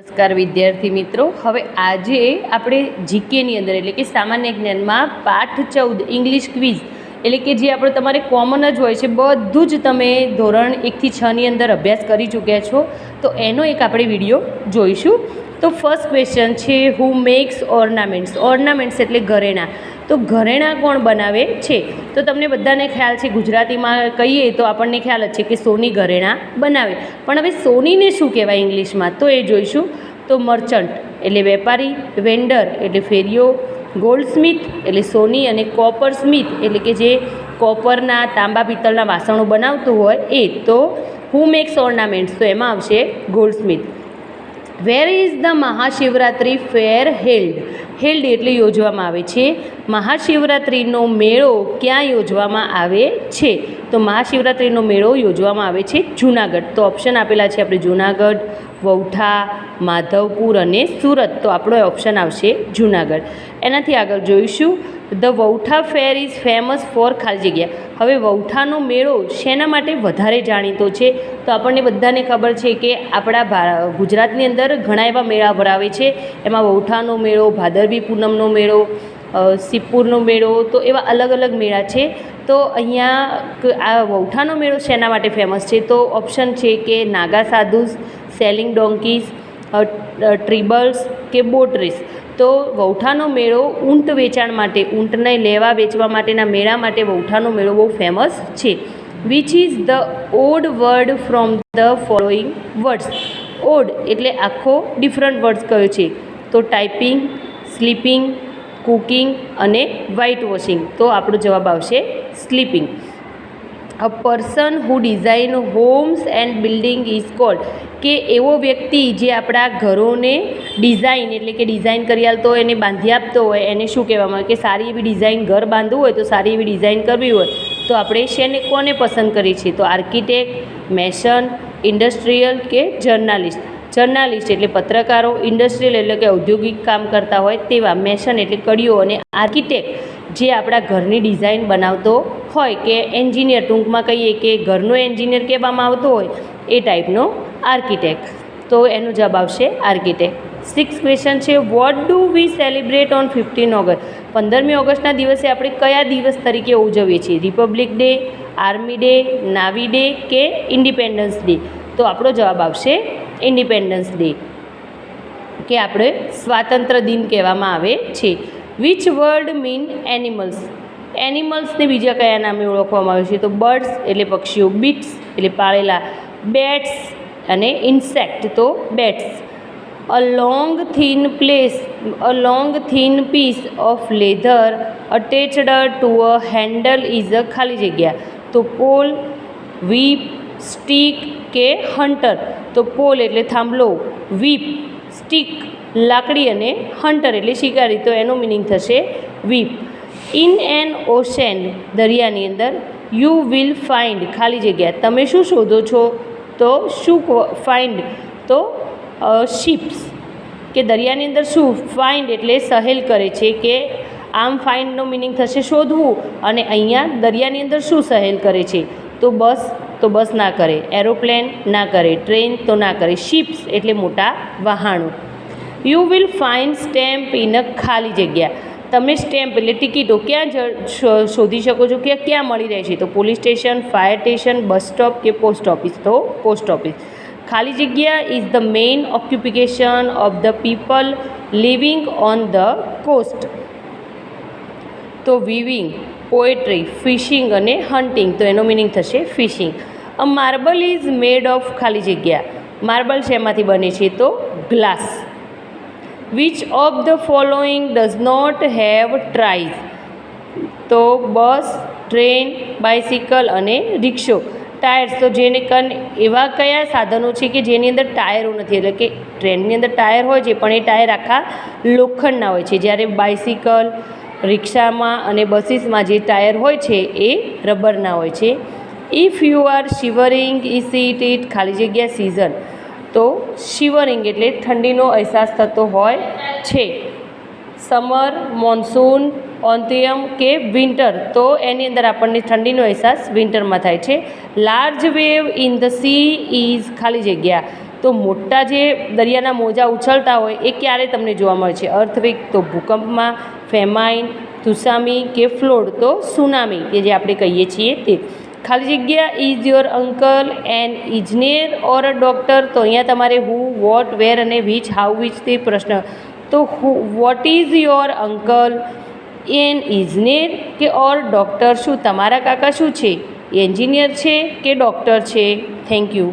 નમસ્કાર વિદ્યાર્થી મિત્રો, હવે આજે આપણે જીકેની અંદર એટલે કે સામાન્ય જ્ઞાનમાં પાઠ 14 ઇંગ્લિશ ક્વિઝ એટલે કે જે આપણે તમારે કોમન જ હોય છે, બધું જ તમે ધોરણ 1 થી 6 ની અંદર અભ્યાસ કરી ચૂક્યા છો, તો એનો એક આપણે વિડીયો જોઈશું. તો ફર્સ્ટ ક્વેશ્ચન છે, હુ મેક્સ ઓર્નામેન્ટ્સ. ઓર્નામેન્ટ્સ એટલે ઘરેણાં. તો ઘરેણાં કોણ બનાવે છે? તો તમને બધાને ખ્યાલ છે, ગુજરાતીમાં કહીએ તો આપણને ખ્યાલ જ છે કે સોની ઘરેણાં બનાવે. પણ હવે સોનીને શું કહેવાય ઇંગ્લિશમાં, તો એ જોઈશું. તો મર્ચન્ટ એટલે વેપારી, વેન્ડર એટલે ફેરીઓ, ગોલ્ડસ્મિથ એટલે સોની, અને કોપર સ્મિથ એટલે કે જે કોપરના તાંબા પિત્તળના વાસણો બનાવતું હોય એ. તો હુ મેક્સ ઓર્નામેન્ટ્સ, તો એમાં આવશે goldsmith. Where is the Mahashivratri fair held. Held એટલે યોજવામાં આવે છે. મહાશિવરાત્રિનો મેળો ક્યાં યોજવામાં આવે છે? તો મહાશિવરાત્રિનો મેળો યોજવામાં આવે છે જૂનાગઢ. તો ઓપ્શન આપેલા છે આપણે જૂનાગઢ, વૌઠા, માધવપુર અને સુરત. તો આપણો ઓપ્શન આવશે જૂનાગઢ. એનાથી આગળ જોઈશું, the Vautha fair is famous for ખાલી જગ્યા. હવે વૌઠાનો મેળો શેના માટે વધારે જાણીતો છે? તો આપણને બધાને ખબર છે કે આપણા ગુજરાતની અંદર ઘણા એવા મેળા ભરાવે છે. એમાં વૌઠાનો મેળો, ભાદરવી પૂનમનો મેળો, સિપ્પુરનો મેળો, તો એવા અલગ અલગ મેળા છે. તો અહીંયા આ વૌઠાનો મેળો શેના માટે ફેમસ છે? તો ઓપ્શન છે કે નાગા સાધુસ, સેલિંગ ડોંકીઝ, ટ્રીબલ્સ કે બોટ રેસ. તો વૌઠાનો મેળો ઊંટ વેચાણ માટે, ઊંટને લેવા વેચવા માટેના મેળા માટે વૌઠાનો મેળો બહુ ફેમસ છે. Which is the odd word from the following words. Odd એટલે આખો ડિફરન્ટ વર્ડ્સ કયો છે? તો ટાઈપિંગ, સ્લીપિંગ, કુકિંગ અને વ્હાઇટ વોશિંગ. તો આપણો જવાબ આવશે sleeping. A person who design homes and building is called. કે એવો વ્યક્તિ જે આપણા ઘરોને ડિઝાઇન એટલે કે ડિઝાઇન કરી આલતો હોય, એને બાંધી આપતો હોય, એને શું કહેવામાં આવે? કે સારી એવી ડિઝાઇન ઘર બાંધવું હોય તો સારી એવી ડિઝાઇન કરવી હોય તો આપણે શેને કોને પસંદ કરીએ છીએ? તો આર્કિટેક્ટ, મેસન, ઇન્ડસ્ટ્રીયલ કે જર્નાલિસ્ટ. જર્નાલિસ્ટ એટલે પત્રકારો, ઇન્ડસ્ટ્રીયલ એટલે કે ઔદ્યોગિક કામ કરતા હોય તેવા, મેસન એટલે કડીઓ, અને આર્કિટેક્ટ જે આપણા ઘરની ડિઝાઇન બનાવતો હોય, કે એન્જિનિયર ટૂંકમાં કહીએ કે ઘરનો એન્જિનિયર કહેવામાં આવતો હોય એ ટાઈપનો આર્કિટેક્ટ. તો એનો જવાબ આવશે આર્કિટેક્ટ. 6th ક્વેશ્ચન છે, what do we celebrate on 15 August. 15મી ઓગસ્ટના દિવસે આપણે કયા દિવસ તરીકે ઉજવીએ છીએ? Republic Day, army day, navy day કે ઇન્ડિપેન્ડન્સ ડે. તો આપણો જવાબ આવશે ઇન્ડિપેન્ડન્સ ડે, કે આપણે સ્વાતંત્ર્ય દિન કહેવામાં આવે છે. Which word mean animals. એનિમલ્સને બીજા કયા નામે ઓળખવામાં આવે છે? તો બર્ડ્સ એટલે પક્ષીઓ, બીટ્સ એટલે પાળેલા, બેટ્સ અને ઇન્સેક્ટ તો bats. A long thin piece of leather attached to a handle is a ખાલી જગ્યા. તો પોલ, વીપ, સ્ટીક કે હન્ટર. તો પોલ એટલે થાંભલો, વીપ સ્ટીક લાકડી, અને હન્ટર એટલે શિકારી. તો એનો મિનિંગ થશે વીપ. ઇન એન ઓશન દરિયાની અંદર, યુ વિલ ફાઇન્ડ ખાલી જગ્યા. તમે શું શોધો છો? તો શું ફાઇન્ડ? તો શિપ્સ. કે દરિયાની અંદર શું ફાઇન્ડ એટલે સહેલ કરે છે, કે આમ ફાઇન્ડનો મિનિંગ થશે શોધવું, અને અહીંયા દરિયાની અંદર શું સહેલ કરે છે? તો બસ. તો બસ ના કરે. એરોપ્લેન ના કરે. ટ્રેન તો ના કરે. શિપ્સ એટલે મોટા વહાણો. You will find stamp in a ખાલી જગ્યા. તમે સ્ટેમ્પ એટલે ટિકિટો ક્યાં શોધી શકો છો? કે ક્યાં મળી રહે છે? તો police station, fire station, bus stop કે પોસ્ટ ઓફિસ. તો પોસ્ટ ઓફિસ. ખાલી જગ્યા is the main occupation of the people living on the coast. તો વિવિંગ, પોએટ્રી, ફિશિંગ અને હન્ટિંગ. તો એનો મિનિંગ થશે fishing. A marble is made of ખાલી જગ્યા. માર્બલ શેમાંથી બને છે? તો glass. Which of the following does not have tyres. તો બસ, ટ્રેન, બાઇસિકલ અને રિક્ષો. ટાયર્સ તો જેને કારણે એવા કયા સાધનો છે કે જેની અંદર ટાયરો નથી? એટલે કે ટ્રેનની અંદર ટાયર હોય છે પણ એ ટાયર આખા લોખંડના હોય છે, જ્યારે બાઇસિકલ, રિક્ષામાં અને બસીસમાં જે ટાયર હોય છે એ રબરના હોય છે. If you are shivering is it ખાલી જગ્યા સિઝન. તો શિવરિંગ એટલે ઠંડીનો અહેસાસ થતો હોય છે. સમર, મોન્સૂન, ઓન્તિયમ કે વિન્ટર. તો એની અંદર આપણને ઠંડીનો અહેસાસ વિન્ટરમાં થાય છે. Large wave in the she is ખાલી જગ્યા. તો મોટા જે દરિયાના મોજા ઉછળતા હોય એ ક્યારે તમને જોવા મળે છે? અર્થક્વેક તો ભૂકંપમાં, ફેમાઇન, સુનામી કે ફ્લોડ તો સુનામી કે જે આપણે કહીએ છીએ તે. ખાલી જગ્યા ઇઝ યોર અંકલ એન ઇજનેર ઓર અ ડૉક્ટર, તો અહીંયા તમારે હુ, વોટ, વેર અને વિચ, હાઉ, વિચ તે પ્રશ્ન. તો what is your uncle an ઇજનેર કે ઓર ડૉક્ટર? શું તમારા કાકા શું છે? એન્જિનિયર છે કે ડૉક્ટર છે? Thank you.